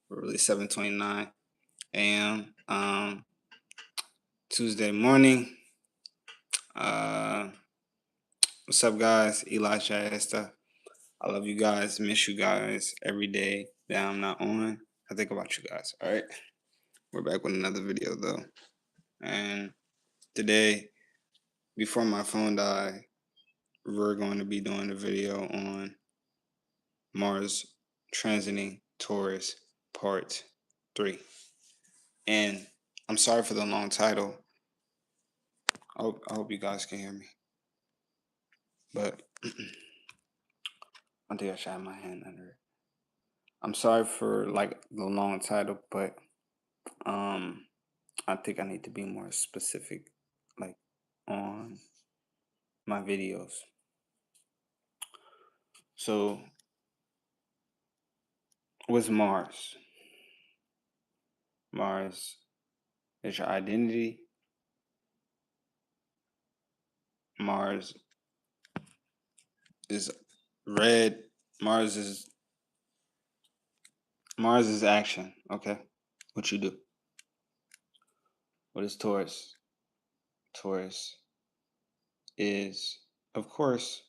really 7:29 a.m. Tuesday morning. What's up, guys? ELI'S.JYESTHA. I love you guys. Miss you guys every day that I'm not on. I think about you guys. All right. We're back with another video though, and today, before my phone died, we're going to be doing a video on Mars transiting Taurus part 3. And I'm sorry for the long title. I hope you guys can hear me. But I think I should have my hand under it. I'm sorry for like the long title, but I think I need to be more specific like on my videos. So what's Mars? Mars is your identity. Mars is red. Mars is action. Okay, what you do. What is Taurus? Taurus is, of course,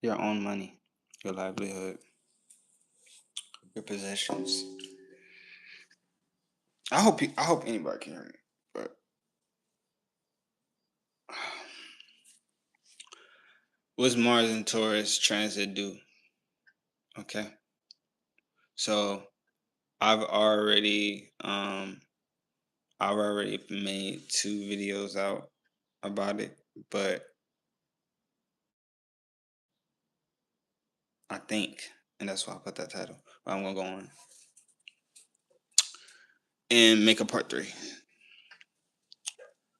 your own money, your livelihood, your possessions. I hope anybody can hear me, but what's Mars and Taurus transit do? Okay, so I've already made 2 videos out about it, but I think, and that's why I put that title. But I'm gonna go on and make a part 3.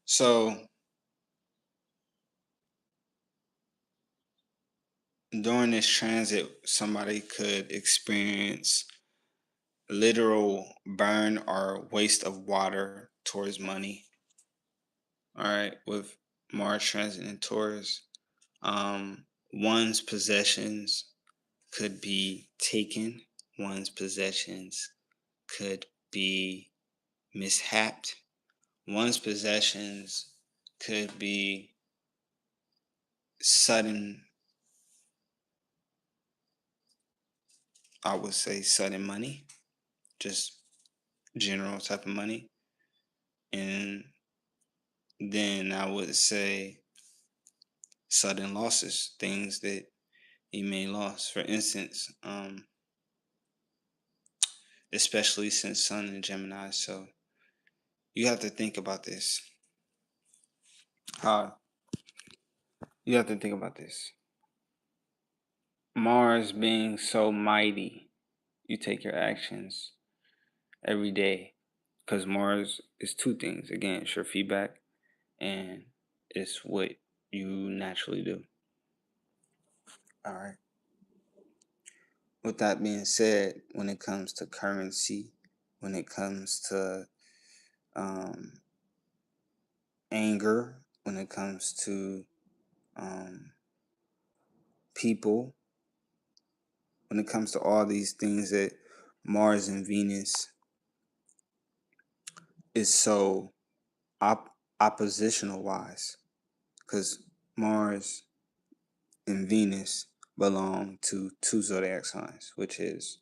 So during this transit, somebody could experience literal burn or waste of water towards money. All right, with Mars transit in Taurus, one's possessions could be taken. One's possessions could be mishapped. One's possessions could be sudden, I would say sudden money, just general type of money. And then I would say sudden losses, things that you may lose. For instance, especially since Sun in Gemini. So you have to think about this. You have to think about this. Mars being so mighty, you take your actions every day, because Mars is 2 things. Again, it's your feedback and it's what you naturally do. All right. With that being said, when it comes to currency, when it comes to anger, when it comes to people, when it comes to all these things that Mars and Venus is so oppositional wise, because Mars and Venus belong to 2 zodiac signs, which is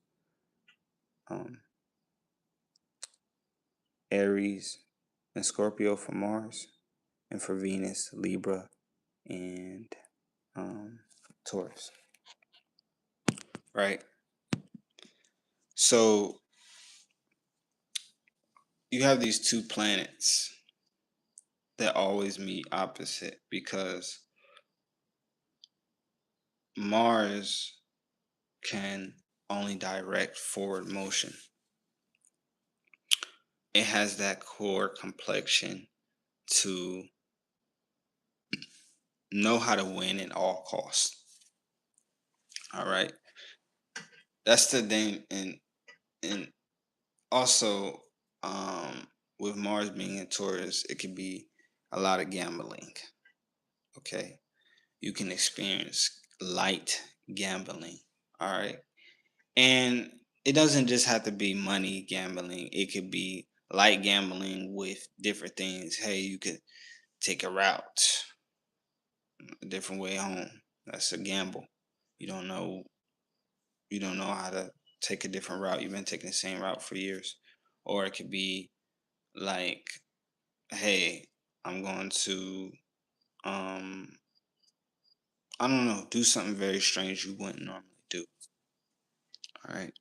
Aries and Scorpio for Mars, and for Venus, Libra and Taurus. Right? So you have these 2 planets that always meet opposite, because Mars can only direct forward motion. It has that core complexion to know how to win at all costs. All right. That's the thing. And also, with Mars being in Taurus, it could be a lot of gambling. Okay. you can experience light gambling. All right. And it doesn't just have to be money gambling. It could be light gambling with different things. Hey, you could take a route a different way home. That's a gamble. You don't know how to take a different route. You've been taking the same route for years. Or it could be like, hey, I'm going to I don't know, do something very strange you wouldn't normally do. All right.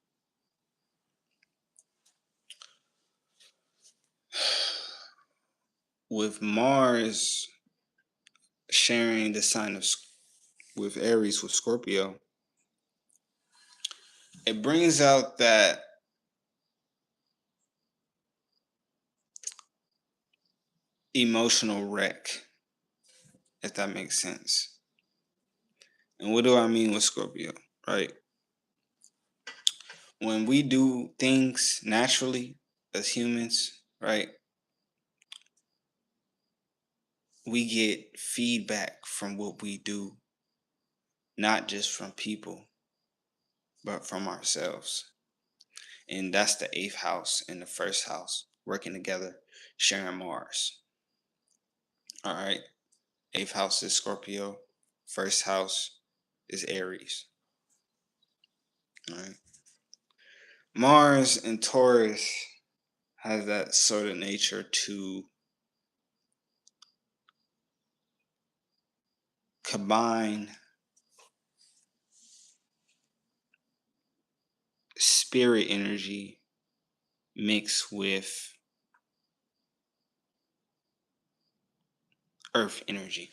With Mars sharing the sign of with Aries with Scorpio, it brings out that emotional wreck, if that makes sense. And what do I mean with Scorpio, right? When we do things naturally as humans, right, we get feedback from what we do, not just from people, but from ourselves. And that's the 8th house and the 1st house working together, sharing Mars. All right. 8th house is Scorpio. 1st house is Aries. All right. Mars and Taurus has that sort of nature to combine spirit energy mixed with earth energy.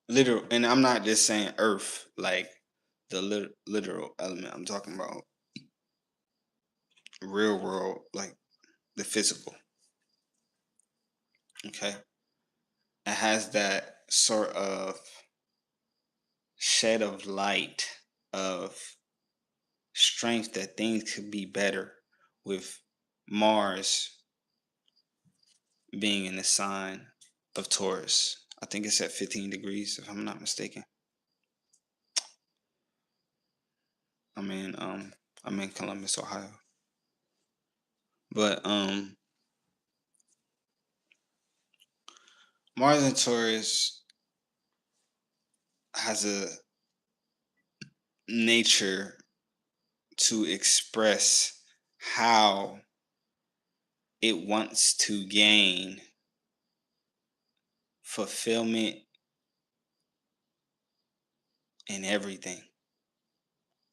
Literal, and I'm not just saying earth like the literal element. I'm talking about real world, like the physical. Okay. It has that sort of shed of light of strength that things could be better with Mars being in the sign of Taurus. I think it's at 15 degrees, if I'm not mistaken. I'm in Columbus, Ohio. But Mars and Taurus has a nature to express how it wants to gain fulfillment in everything.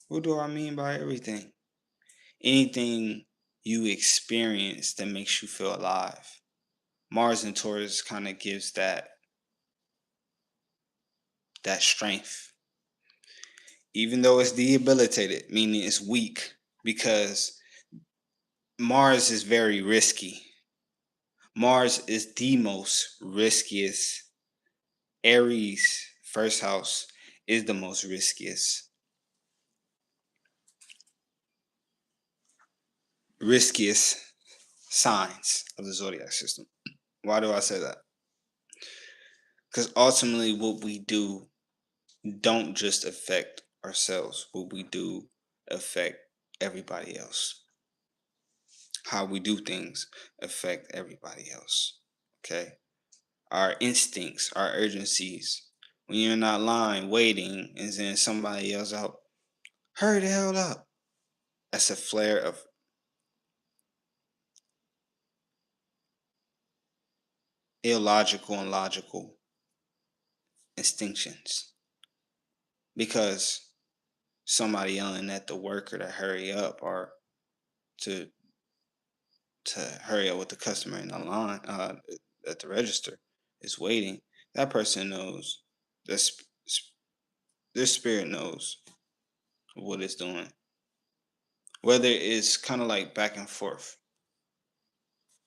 What do I mean by everything? Anything you experience that makes you feel alive. Mars and Taurus kind of gives that strength. Even though it's debilitated, meaning it's weak, because Mars is very risky. Mars is the most riskiest. Aries, 1st house, is the most riskiest. Riskiest signs of the zodiac system. Why do I say that? Because ultimately what we do don't just affect ourselves. What we do affect everybody else. How we do things affect everybody else. Okay? Our instincts, our urgencies. When you're in that line waiting and then somebody yells out, hurry the hell up. That's a flare of illogical and logical instinctions. Because somebody yelling at the worker to hurry up or to hurry up with the customer in the line at the register is waiting, that person knows, this their spirit knows what it's doing. Whether it's kind of like back and forth,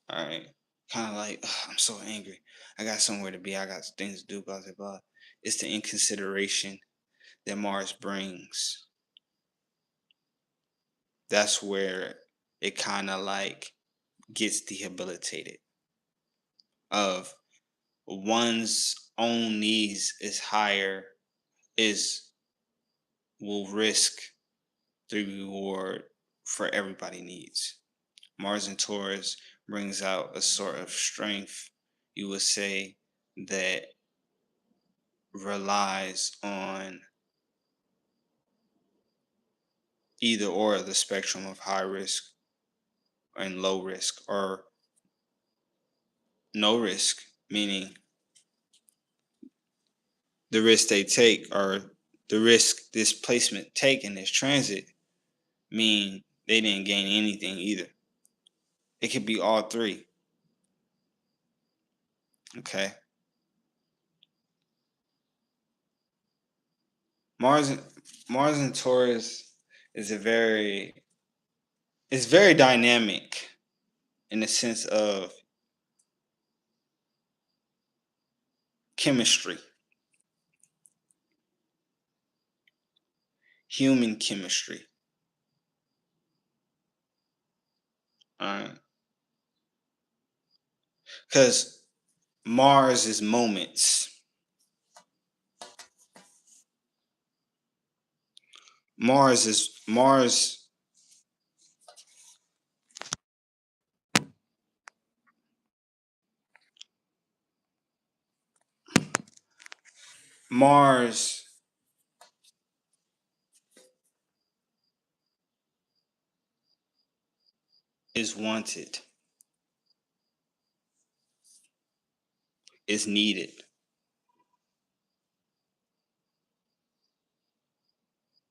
all right, kind of like, "Ugh, I'm so angry. I got somewhere to be. I got things to do. Blah blah blah." It's the inconsideration that Mars brings. That's where it kind of like gets debilitated. Of one's own needs is higher, will risk the reward for everybody needs. Mars in Taurus brings out a sort of strength, you would say, that relies on either or the spectrum of high risk and low risk, or no risk, meaning the risk they take, or the risk this placement take in this transit, mean they didn't gain anything either. It could be all three. Okay. Mars Mars and Taurus is it's very dynamic in the sense of chemistry, human chemistry. Because Mars is moments. Mars. Mars is wanted, is needed.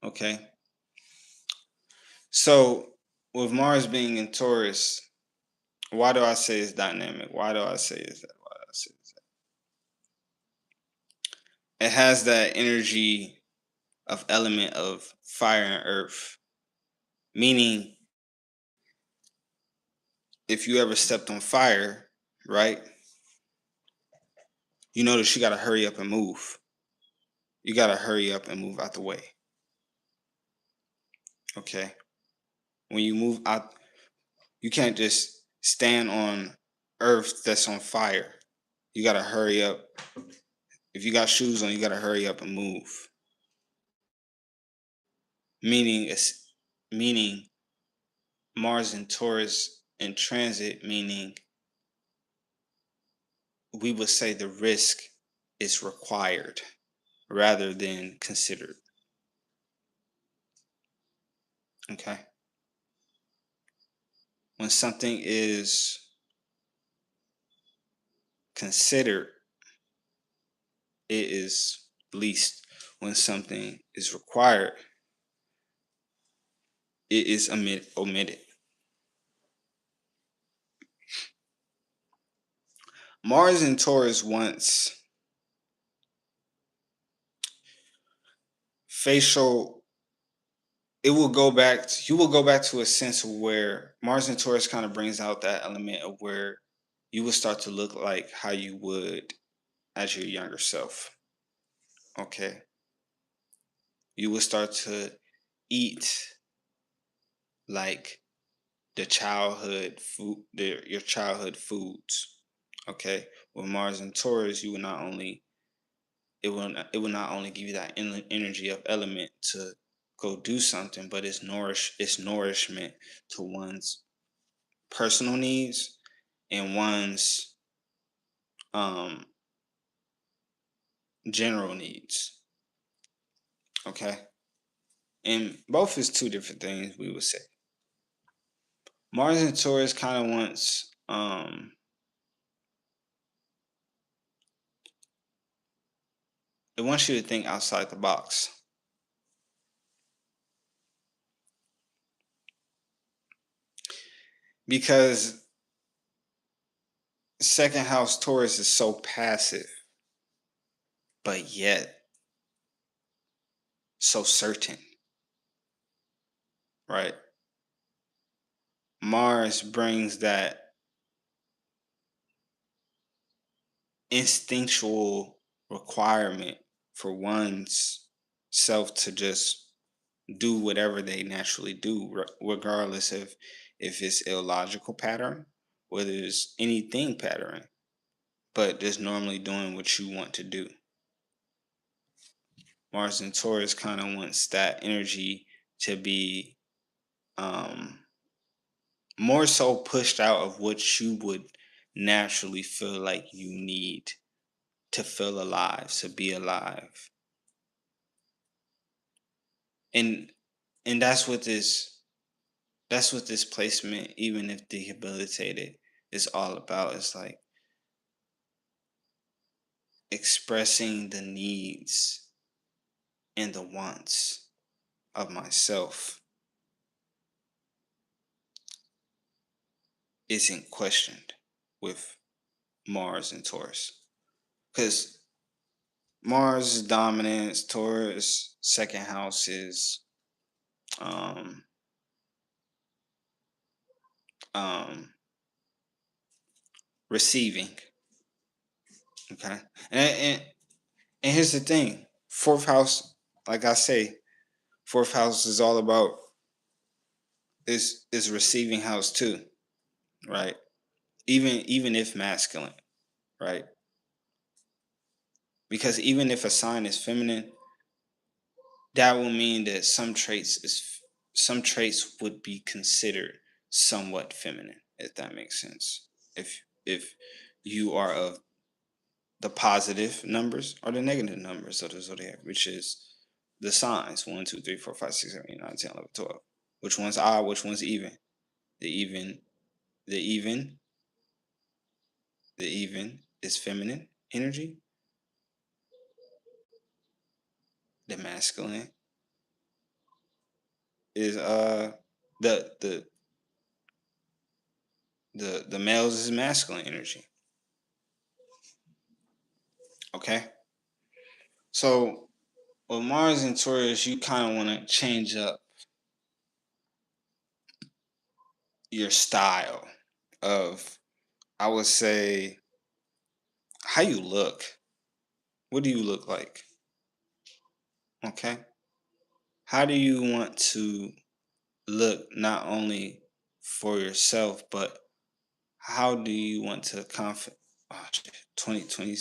Okay. So with Mars being in Taurus, why do I say it's dynamic? Why do I say it's that? Why do I say it's that? It has that energy of element of fire and earth. Meaning, if you ever stepped on fire, right? You notice you got to hurry up and move. You got to hurry up and move out the way. Okay. When you move out, you can't just stand on earth that's on fire. You got to hurry up. If you got shoes on, you got to hurry up and move. Meaning Mars and Taurus in transit, meaning we would say the risk is required rather than considered. Okay. When something is considered, it is least. When something is required, it is omitted. Mars and Taurus wants facial. You will go back to a sense of where Mars and Taurus kind of brings out that element of where you will start to look like how you would as your younger self. Okay. You will start to eat like the childhood food, your childhood foods. Okay. With Mars and Taurus, you will not only it will not only give you that energy of element to go do something, but it's nourishment to one's personal needs and one's general needs. Okay. And both is two different things, we would say. Mars and Taurus kind of wants it wants you to think outside the box. Because second house Taurus is so passive, but yet so certain. Right? Mars brings that instinctual requirement for one's self to just do whatever they naturally do, regardless if it's illogical pattern, whether it's anything pattern. but just normally doing what you want to do. Mars and Taurus kind of wants that energy to be more so pushed out of what you would naturally feel like you need to feel alive, to be alive. And that's what this placement, even if debilitated, is all about. It's like expressing the needs and the wants of myself isn't questioned with Mars and Taurus. Because Mars is dominance, Taurus, second house is um, um, receiving. Okay. And here's the thing. Fourth house, like I say, fourth house is all about is receiving house too, right? Even if masculine, right? Because even if a sign is feminine, that will mean that some traits would be considered somewhat feminine, if that makes sense. If you are of the positive numbers or the negative numbers of the zodiac, which is the signs 1, 2, 3, 4, 5, 6, 7, 8, 9, 10, 11, 12. Which one's odd? Which one's even? The even, the even, the even is feminine energy. The masculine is the the the males is masculine energy. Okay, so with Mars and Taurus, you kind of want to change up your style of, I would say, how you look. What do you look like? Okay, how do you want to look not only for yourself, but how do you want to 2020,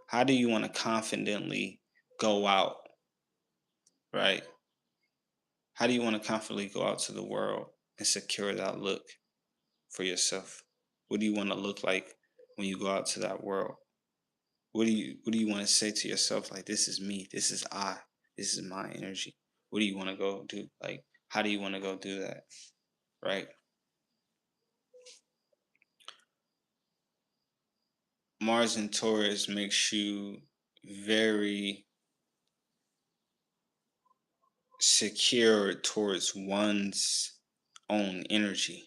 how do you want to confidently go out, right? How do you want to confidently go out to the world and secure that look for yourself? What do you want to look like when you go out to that world? What do you want to say to yourself, like, this is me, this is I, this is my energy? What do you want to go do? Like, how do you want to go do that? Right? Mars and Taurus makes you very secure towards one's own energy.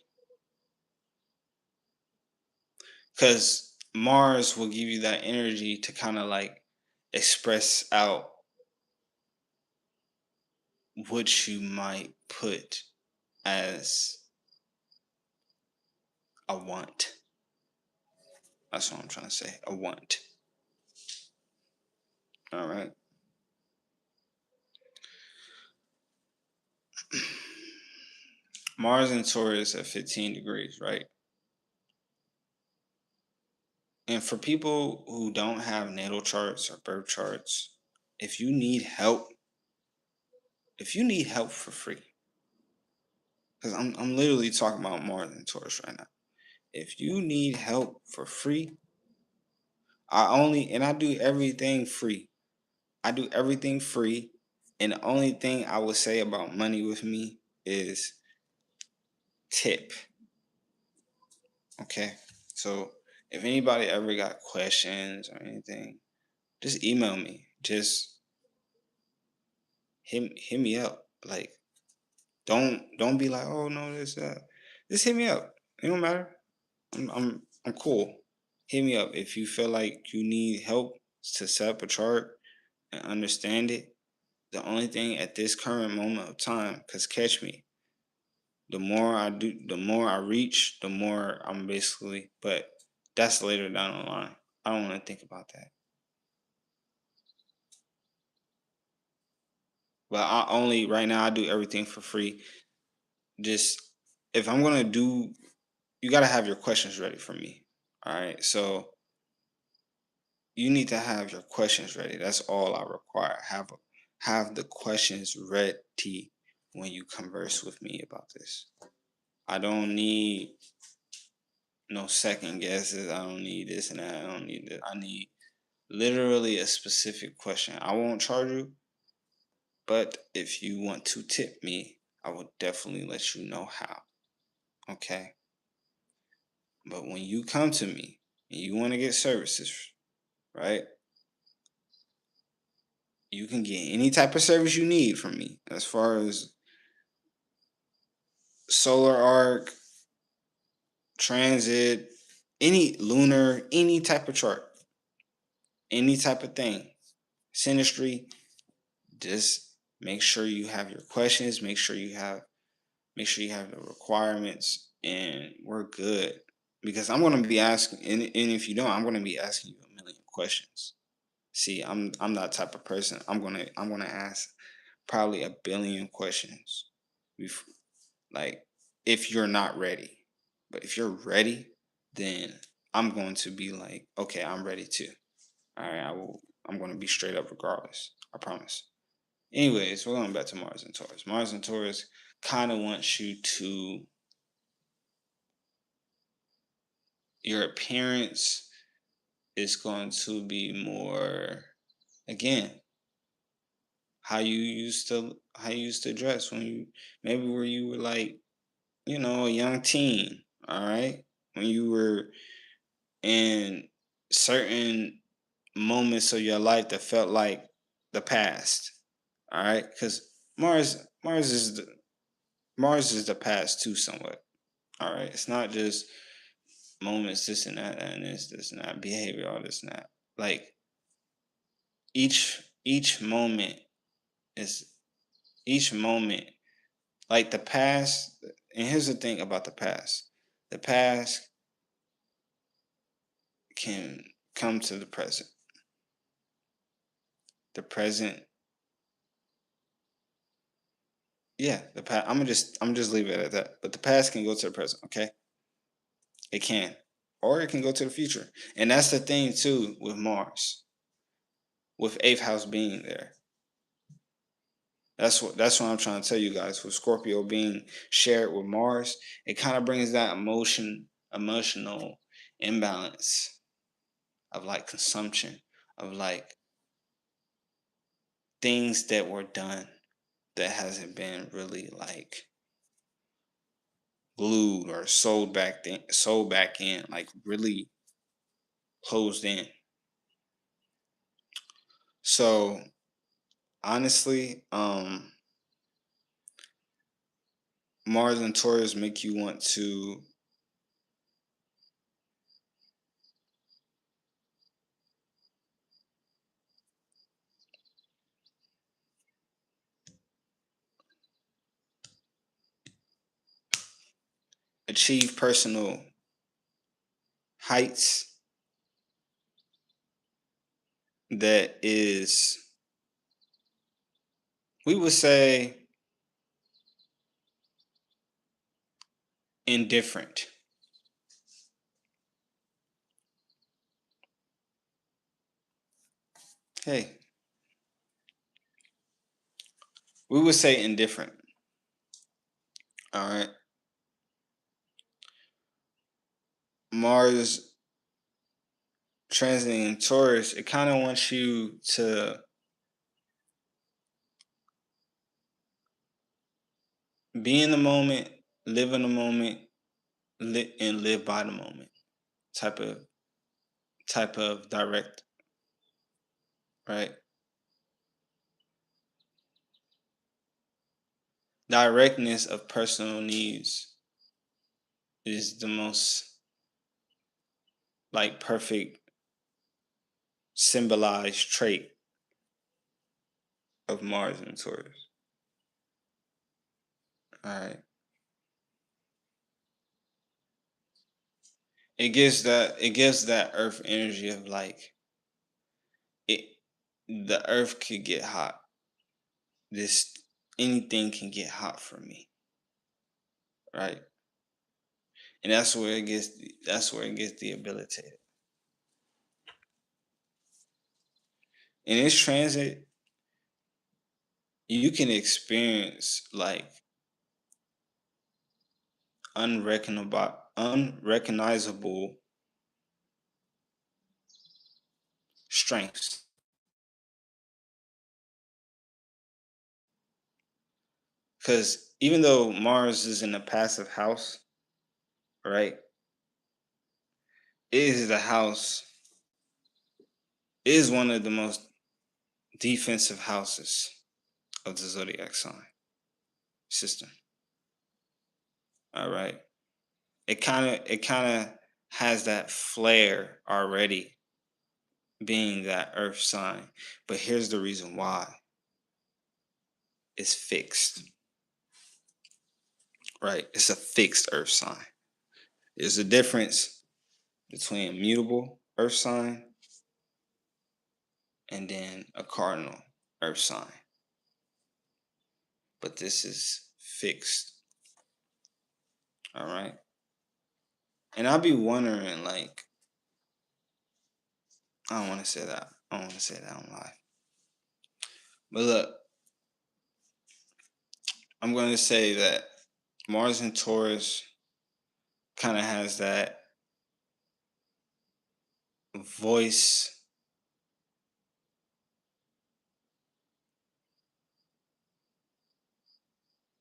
Because Mars will give you that energy to kind of like express out what you might put as a want. That's what I'm trying to say. A want. All right. Mars and Taurus at 15 degrees, right? And for people who don't have natal charts or birth charts, if you need help, for free, because I'm literally talking about Mars and Taurus right now. If you need help for free, I do everything free. I do everything free. And the only thing I would say about money with me is tip. Okay. So if anybody ever got questions or anything, just email me. Just hit me up. Like, don't be like, oh no, this that. Just hit me up. It don't matter. I'm cool. Hit me up if you feel like you need help to set up a chart and understand it. The only thing at this current moment of time, because catch me, the more I do, the more I reach, the more I'm basically, but that's later down the line. I don't want to think about that. But right now, I do everything for free. Just, if I'm going to do, you got to have your questions ready for me. All right. So you need to have your questions ready. That's all I require. Have the questions ready when you converse with me about this. I don't need no second guesses. I don't need this and that. I don't need that. I need literally a specific question. I won't charge you, but if you want to tip me, I will definitely let you know how. Okay? But when you come to me and you want to get services, right? You can get any type of service you need from me as far as solar arc, transit, any lunar, any type of chart, any type of thing. SYNASTRY, just make sure you have your questions, make sure you have the requirements, and we're good. Because I'm gonna be asking, and if you don't, I'm gonna be asking you a million questions. See, I'm that type of person. I'm gonna ask probably a billion questions. Like, if you're not ready. But if you're ready, then I'm going to be like, okay, I'm ready too. All right, I'm going to be straight up regardless. I promise. Anyways, we're going back to Mars and Taurus. Mars and Taurus kind of wants you to, your appearance is going to be more, again, how you used to dress when you, maybe where you were like, a young teen. All right, when you were in certain moments of your life that felt like the past. All right, because Mars is the past too, somewhat. All right, it's not just moments, this and that, and this and that, behavior, all this and that. Like, each moment is each moment, like the past. And here's the thing about the past: the past can come to the present. The present, yeah, the past. I'm just leave it at that. But the past can go to the present. Okay, it can, or it can go to the future. And that's the thing too with Mars, with eighth house being there. That's what I'm trying to tell you guys. With Scorpio being shared with Mars, it kind of brings that emotional imbalance of like consumption, of like things that were done that hasn't been really like glued or sold back in, like really closed in. So honestly, Mars and Taurus make you want to achieve personal heights that is, we would say, indifferent. Hey, we would say indifferent. All right. Mars transiting Taurus, it kind of wants you to be in the moment, live in the moment, and live by the moment. Type of direct, right? Directness of personal needs is the most like perfect symbolized trait of Mars and Taurus. All right. It gives that earth energy of like it the earth could get hot. This Anything can get hot for me, right? And that's where it gets debilitated. In this transit, you can experience like unrecognizable strengths. Because even though Mars is in a passive house, right? It is the house, it is one of the most defensive houses of the zodiac sign system. All right. It kind of has that flair already, being that earth sign. But here's the reason why. It's fixed. Right? It's a fixed earth sign. There's a difference between a mutable earth sign and then a cardinal earth sign. But this is fixed. All right. And I'll be wondering, like, I don't want to say that. I don't want to say that on live. But look, I'm going to say that Mars in Taurus kind of has that voice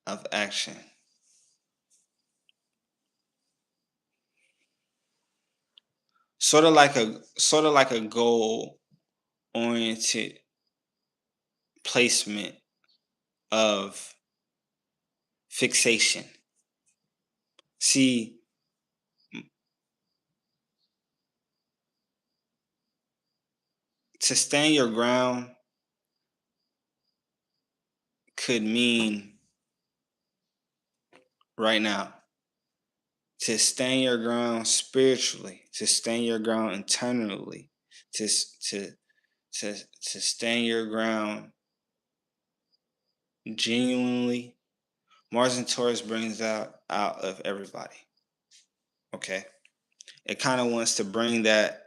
of action. Sort of like a goal oriented placement of fixation. See, to stand your ground could mean right now to stand your ground spiritually, to stand your ground internally, to stand your ground genuinely. Mars and Taurus brings that out of everybody. Okay, it kind of wants to bring that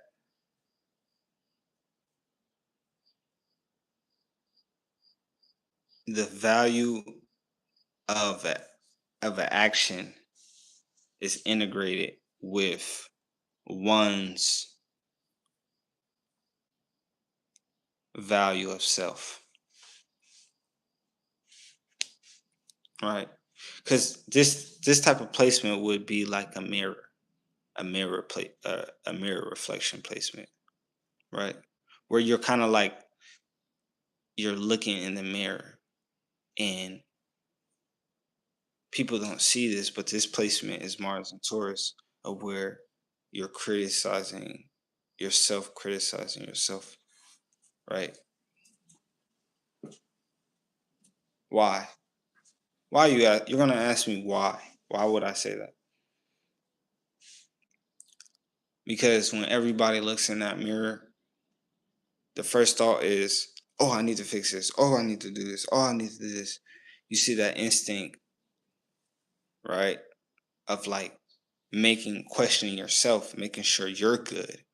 the value of an action is integrated with one's value of self, right? Because this type of placement would be like a mirror reflection placement, right? Where you're kind of like you're looking in the mirror, and people don't see this, but this placement is Mars and Taurus, of where you're criticizing yourself, right? Why? Why you're gonna ask me why? Why would I say that? Because when everybody looks in that mirror, the first thought is, "Oh, I need to fix this. Oh, I need to do this. Oh, I need to do this." You see that instinct, right? Of like questioning yourself, making sure you're good.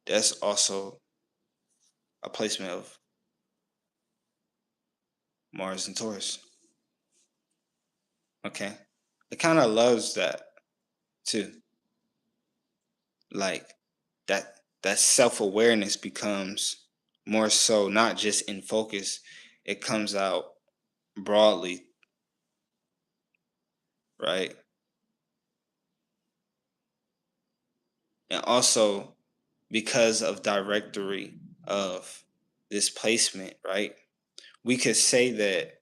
That's also a placement of Mars and Taurus. Okay. It kind of loves that too. Like that self-awareness becomes more so not just in focus, it comes out broadly, right? And also because of directory of this placement, right? We could say that,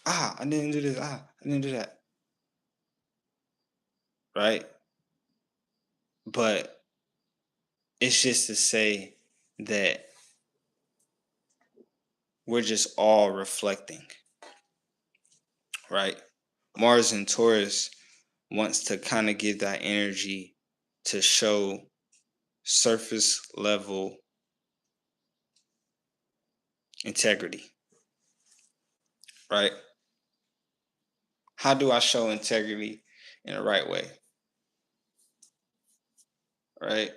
I didn't do this, I didn't do that, right? But it's just to say that we're just all reflecting, right? Mars and Taurus wants to kind of give that energy to show surface level integrity, right? How do I show integrity in the right way? Right?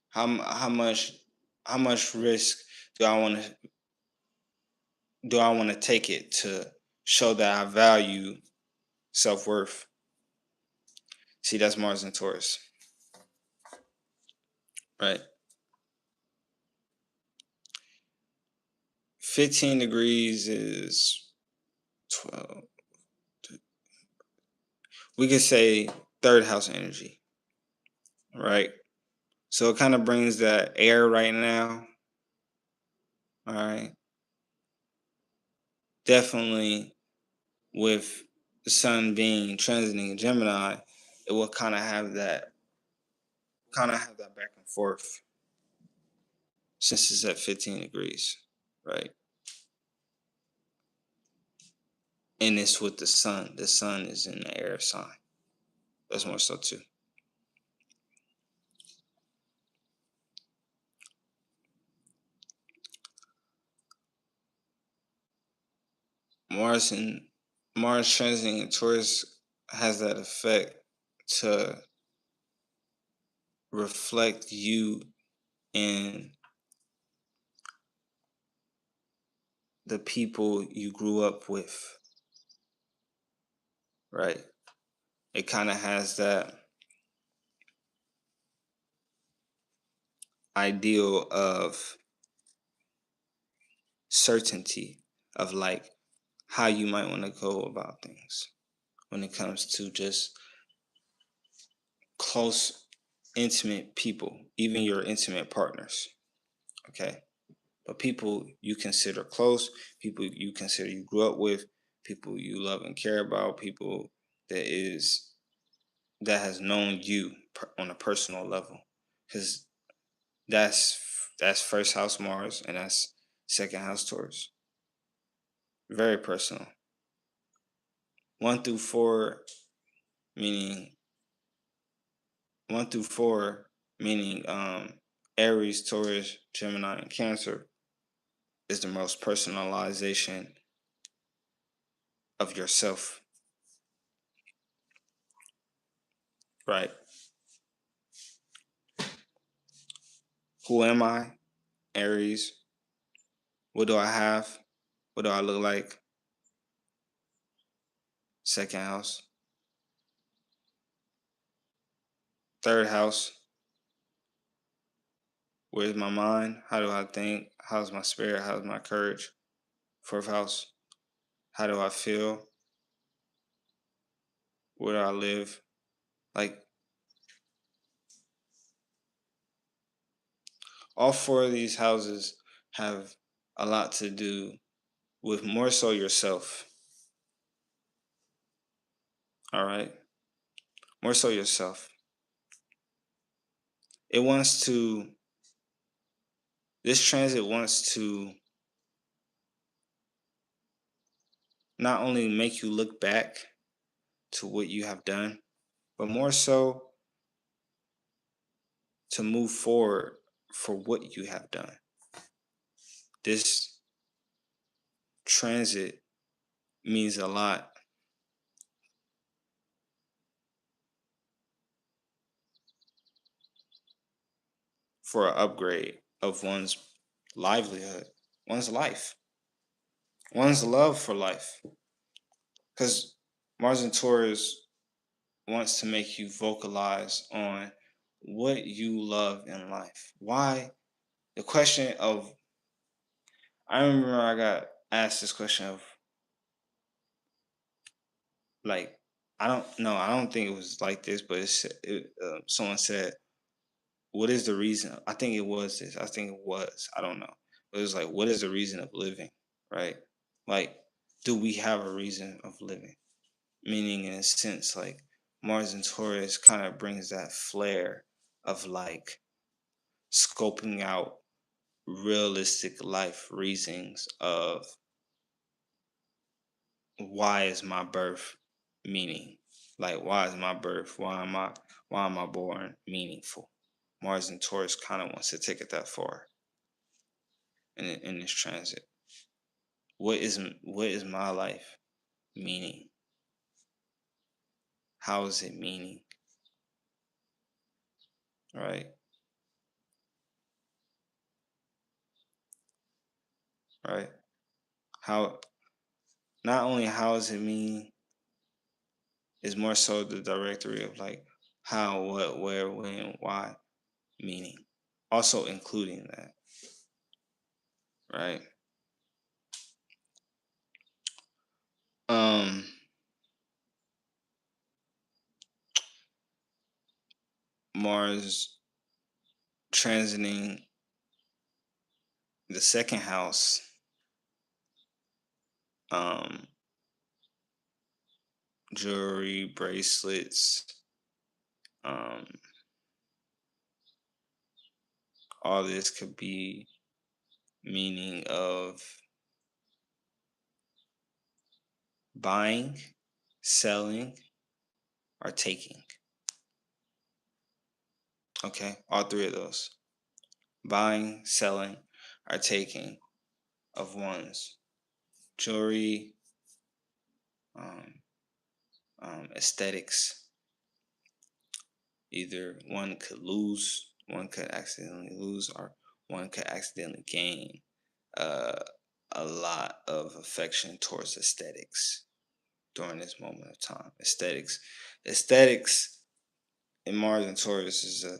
How much risk do I want to take it to show that I value self-worth? See, that's Mars and Taurus. Right? 15 degrees is 12. We could say third house energy. Right? So it kind of brings that air right now. All right. Definitely with the sun being transiting in Gemini, it will kind of have that back and forth since it's at 15 degrees, right? And it's with the sun. The sun is in the air sign. That's more so too. Mars transiting in Taurus has that effect to reflect you in the people you grew up with, right? It kind of has that ideal of certainty of like how you might want to go about things when it comes to just close, intimate people, even your intimate partners. Okay. But people you consider close, people you consider you grew up with, people you love and care about, people that has known you on a personal level, because that's first house Mars and that's second house Taurus. Very personal. 1 through 4 meaning 1 through 4 meaning Aries, Taurus, Gemini, and Cancer is the most personalization of yourself. Right. Who am I? Aries. What do I have? What do I look like? Second house. Third house. Where's my mind? How do I think? How's my spirit? How's my courage? Fourth house. How do I feel? Where do I live? Like, all 4 of these houses have a lot to do with more so yourself. All right? More so yourself. This transit wants to not only make you look back to what you have done, but more so to move forward for what you have done. This transit means a lot for an upgrade of one's livelihood, one's life, one's love for life. Because Mars and Taurus wants to make you vocalize on what you love in life. Why? The question of, I remember I got asked this question of, like, I don't think it was like this, but someone said, what is the reason? I think it was this. I think it was. I don't know. It was like, what is the reason of living? Right? Like, do we have a reason of living? Meaning, in a sense, like Mars and Taurus kind of brings that flair of like scoping out realistic life reasons of why is my birth meaning? Like, why is my birth? Why am I born meaningful? Mars and Taurus kind of wants to take it that far in this transit. what is my life meaning? How is it meaning? Right? Right? How, not only how is it meaning, is more so the directory of like how, what, where, when, why, meaning. Also including that. Right? Mars transiting the second house, jewelry, bracelets, all this could be meaning of buying, selling, or taking. Okay, all three of those: buying, selling, or taking of one's jewelry, aesthetics. Either one could accidentally lose, or one could accidentally gain uh, a lot of affection towards aesthetics during this moment of time. Aesthetics in Mars and Taurus is a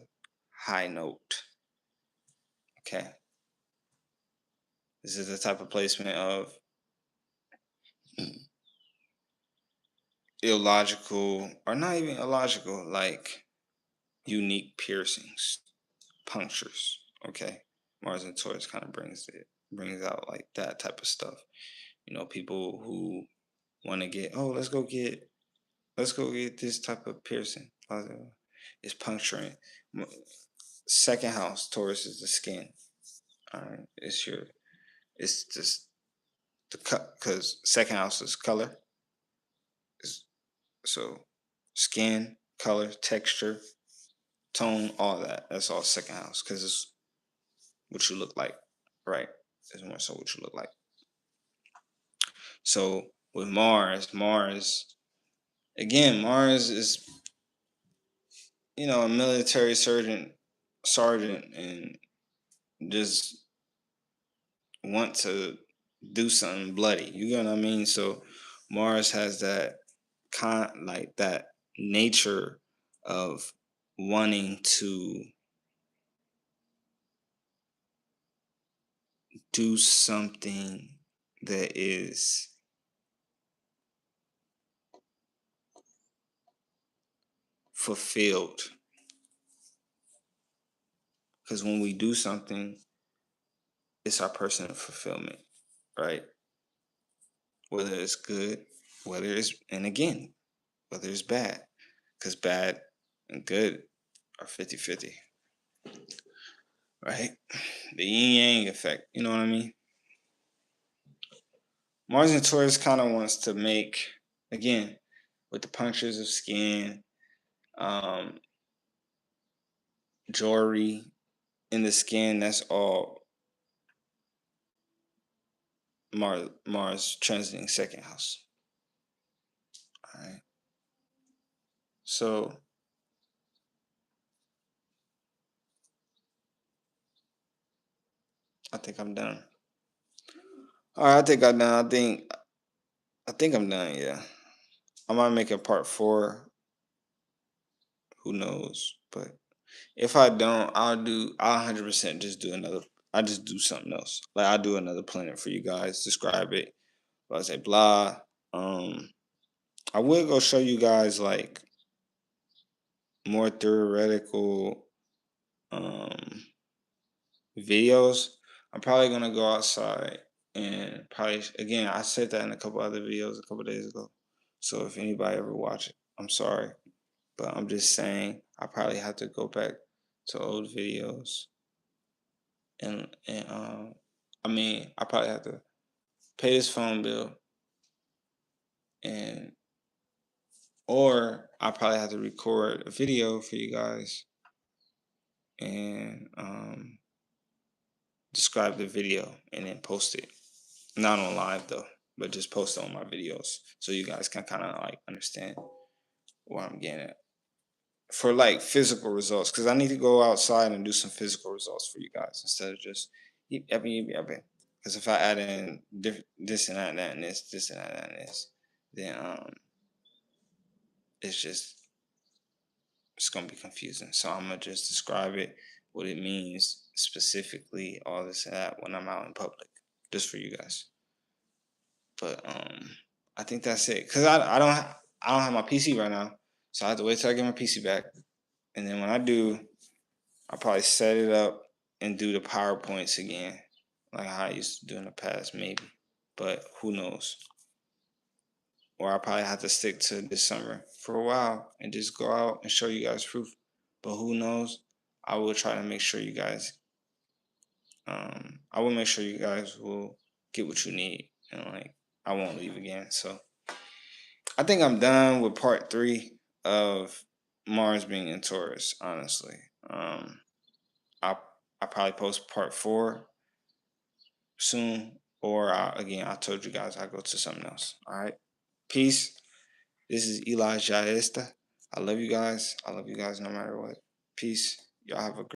high note. Okay, this is the type of placement of illogical, or not even illogical, like unique piercings, punctures. Okay, Mars and Taurus kind of brings out like that type of stuff. You know, people who want to get, oh, let's go get this type of piercing. It's puncturing. Second house, Taurus, is the skin. All right, it's just the cut, because second house is color. So skin, color, texture, tone, all that. That's all second house, because it's what you look like, right? It's more so what you look like. So with Mars again, Mars is, a military sergeant, and just want to do something bloody. You get what I mean? So Mars has that like that nature of wanting to do something that is fulfilled. Because when we do something, it's our personal fulfillment, right? Whether it's good, whether it's bad. Because bad and good are 50-50, right? The yin yang effect, you know what I mean? Mars and Taurus kind of wants to make, again, with the punctures of skin, jewelry in the skin, that's all Mars transiting second house. All right. So I think I'm done. All right, I think I'm done. I think I'm done. Yeah, I might make a part 4. Who knows? But if I don't, I'll 100% just do another. I just do something else. Like I'll do another planet for you guys. Describe it. But I say blah. I will go show you guys like more theoretical videos. I'm probably gonna go outside and probably, again, I said that in a couple other videos a couple days ago. So if anybody ever watch it, I'm sorry, but I'm just saying I probably have to go back to old videos and I mean, I probably have to pay this phone bill, and or I probably have to record a video for you guys and describe the video and then post it. Not on live though, but just post on my videos so you guys can kind of like understand what I'm getting at for like physical results, because I need to go outside and do some physical results for you guys instead of just because if I add in this and that and that and this and that and this, then it's gonna be confusing. So I'm gonna just describe it, what it means specifically, all this and that when I'm out in public, just for you guys. But I think that's it, cause I don't have my PC right now, so I have to wait till I get my PC back, and then when I do, I'll probably set it up and do the PowerPoints again, like how I used to do in the past, maybe. But who knows? Or I'll probably have to stick to this summer for a while and just go out and show you guys proof. But who knows? I will try to make sure you guys. I will make sure you guys will get what you need, and like I won't leave again. So I think I'm done with part 3 of Mars being in Taurus. Honestly, I probably post part 4 soon, or again, I told you guys I go to something else. All right, peace. This is ELI'S.JYESTHA. I love you guys. I love you guys no matter what. Peace. Y'all have a great